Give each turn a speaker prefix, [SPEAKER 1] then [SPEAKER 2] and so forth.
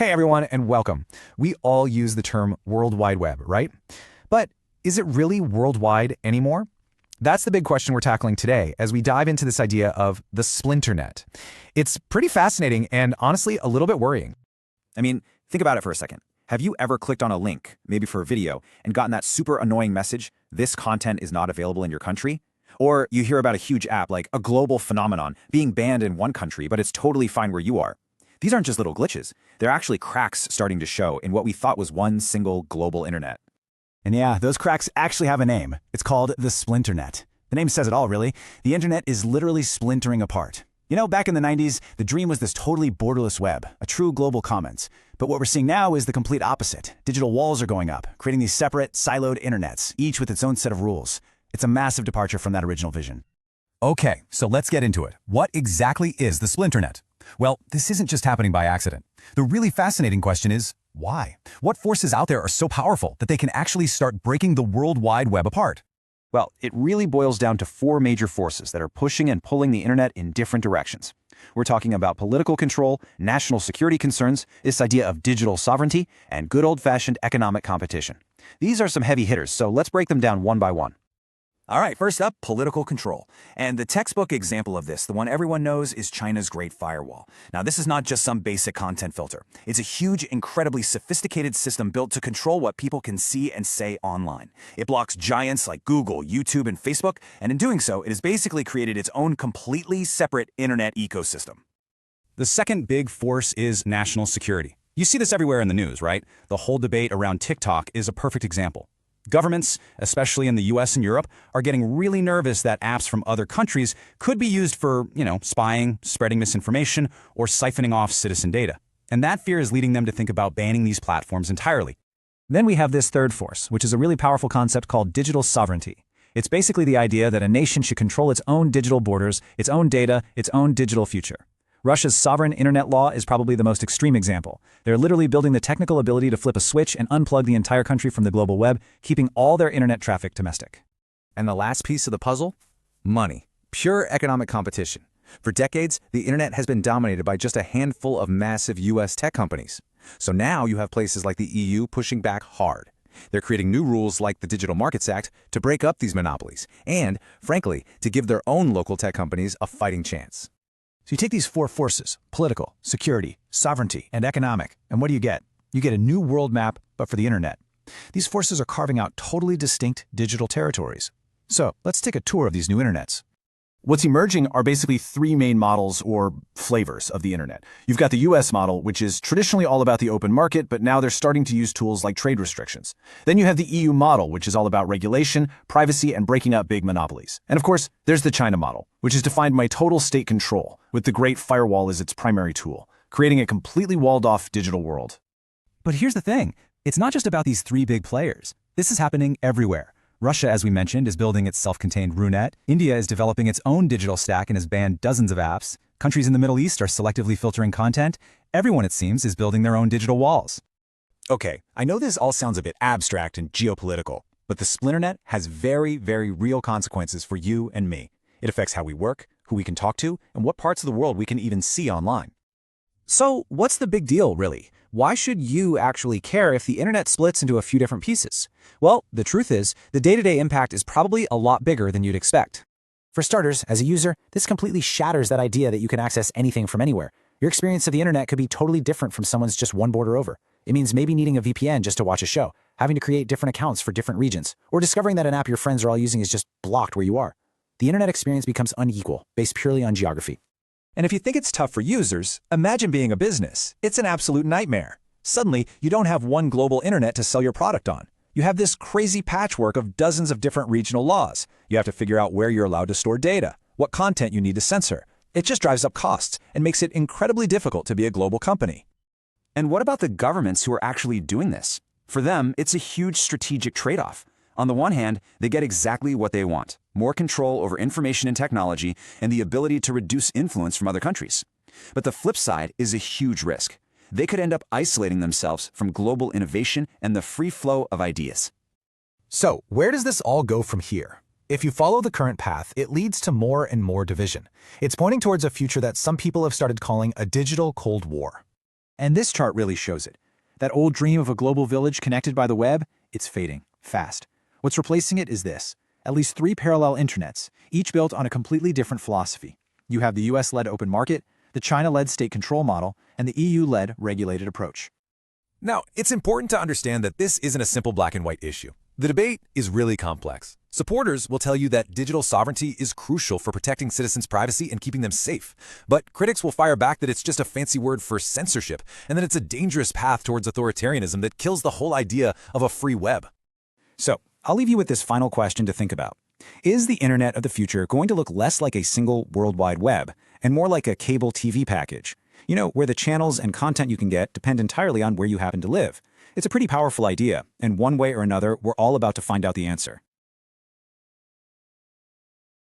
[SPEAKER 1] Hey everyone, and welcome. We all use the term World Wide Web, right? But is it really worldwide anymore? That's the big question we're tackling today as we dive into this idea of the Splinternet. It's pretty fascinating and honestly a little bit worrying.
[SPEAKER 2] I mean, think about it for a second. Have you ever clicked on a link, maybe for a video, and gotten that super annoying message, this content is not available in your country? Or you hear about a huge app like a global phenomenon being banned in one country, but it's totally fine where you are. These aren't just little glitches. They're actually cracks starting to show in what we thought was one single global internet.
[SPEAKER 3] And yeah, those cracks actually have a name. It's called the Splinternet. The name says it all, really. The internet is literally splintering apart. You know, back in the 90s, the dream was this totally borderless web, a true global commons. But what we're seeing now is the complete opposite. Digital walls are going up, creating these separate, siloed internets, each with its own set of rules. It's a massive departure from that original vision.
[SPEAKER 1] Okay, so let's get into it. What exactly is the Splinternet? Well, this isn't just happening by accident. The really fascinating question is, why? What forces out there are so powerful that they can actually start breaking the World Wide Web apart?
[SPEAKER 2] Well, it really boils down to four major forces that are pushing and pulling the internet in different directions. We're talking about political control, national security concerns, this idea of digital sovereignty, and good old-fashioned economic competition. These are some heavy hitters, so let's break them down one by one. All right, first up, political control. And the textbook example of this, the one everyone knows, is China's Great Firewall. Now, this is not just some basic content filter. It's a huge, incredibly sophisticated system built to control what people can see and say online. It blocks giants like Google, YouTube, and Facebook, and in doing so, it has basically created its own completely separate internet ecosystem.
[SPEAKER 1] The second big force is national security. You see this everywhere in the news, right? The whole debate around TikTok is a perfect example. Governments, especially in the US and Europe, are getting really nervous that apps from other countries could be used for, spying, spreading misinformation, or siphoning off citizen data. And that fear is leading them to think about banning these platforms entirely.
[SPEAKER 4] Then we have this third force, which is a really powerful concept called digital sovereignty. It's basically the idea that a nation should control its own digital borders, its own data, its own digital future. Russia's sovereign internet law is probably the most extreme example. They're literally building the technical ability to flip a switch and unplug the entire country from the global web, keeping all their internet traffic domestic.
[SPEAKER 1] And the last piece of the puzzle? Money. Pure economic competition. For decades, the internet has been dominated by just a handful of massive US tech companies. So now you have places like the EU pushing back hard. They're creating new rules like the Digital Markets Act to break up these monopolies and, frankly, to give their own local tech companies a fighting chance.
[SPEAKER 3] So you take these four forces, political, security, sovereignty, and economic, and what do you get? You get a new world map, but for the internet. These forces are carving out totally distinct digital territories. So let's take a tour of these new internets. What's emerging are basically three main models or flavors of the internet. You've got the US model, which is traditionally all about the open market, but now they're starting to use tools like trade restrictions. Then you have the EU model, which is all about regulation, privacy, and breaking up big monopolies. And of course, there's the China model, which is defined by total state control, with the Great Firewall as its primary tool, creating a completely walled-off digital world.
[SPEAKER 4] But here's the thing. It's not just about these three big players. This is happening everywhere. Russia, as we mentioned, is building its self-contained RUNET. India is developing its own digital stack and has banned dozens of apps. Countries in the Middle East are selectively filtering content. Everyone, it seems, is building their own digital walls.
[SPEAKER 1] Okay, I know this all sounds a bit abstract and geopolitical, but the Splinternet has very, very real consequences for you and me. It affects how we work, who we can talk to, and what parts of the world we can even see online.
[SPEAKER 4] So what's the big deal, really? Why should you actually care if the internet splits into a few different pieces? Well, the truth is, the day-to-day impact is probably a lot bigger than you'd expect. For starters, as a user, this completely shatters that idea that you can access anything from anywhere. Your experience of the internet could be totally different from someone's just one border over. It means maybe needing a VPN just to watch a show, having to create different accounts for different regions, or discovering that an app your friends are all using is just blocked where you are. The internet experience becomes unequal, based purely on geography.
[SPEAKER 5] And if you think it's tough for users, imagine being a business. It's an absolute nightmare. Suddenly, you don't have one global internet to sell your product on. You have this crazy patchwork of dozens of different regional laws. You have to figure out where you're allowed to store data, what content you need to censor. It just drives up costs and makes it incredibly difficult to be a global company.
[SPEAKER 2] And what about the governments who are actually doing this? For them, it's a huge strategic trade-off. On the one hand, they get exactly what they want: more control over information and technology and the ability to reduce influence from other countries. But the flip side is a huge risk. They could end up isolating themselves from global innovation and the free flow of ideas.
[SPEAKER 3] So, where does this all go from here? If you follow the current path, it leads to more and more division. It's pointing towards a future that some people have started calling a digital Cold War.
[SPEAKER 2] And this chart really shows it. That old dream of a global village connected by the web, it's fading, fast. What's replacing it is this. At least 3 parallel internets, each built on a completely different philosophy. You have the US-led open market, the China-led state control model, and the EU-led regulated approach.
[SPEAKER 5] Now, it's important to understand that this isn't a simple black and white issue. The debate is really complex. Supporters will tell you that digital sovereignty is crucial for protecting citizens' privacy and keeping them safe. But critics will fire back that it's just a fancy word for censorship, and that it's a dangerous path towards authoritarianism that kills the whole idea of a free web.
[SPEAKER 1] So, I'll leave you with this final question to think about. Is the internet of the future going to look less like a single World Wide Web and more like a cable TV package? You know, where the channels and content you can get depend entirely on where you happen to live. It's a pretty powerful idea, and one way or another, we're all about to find out the answer.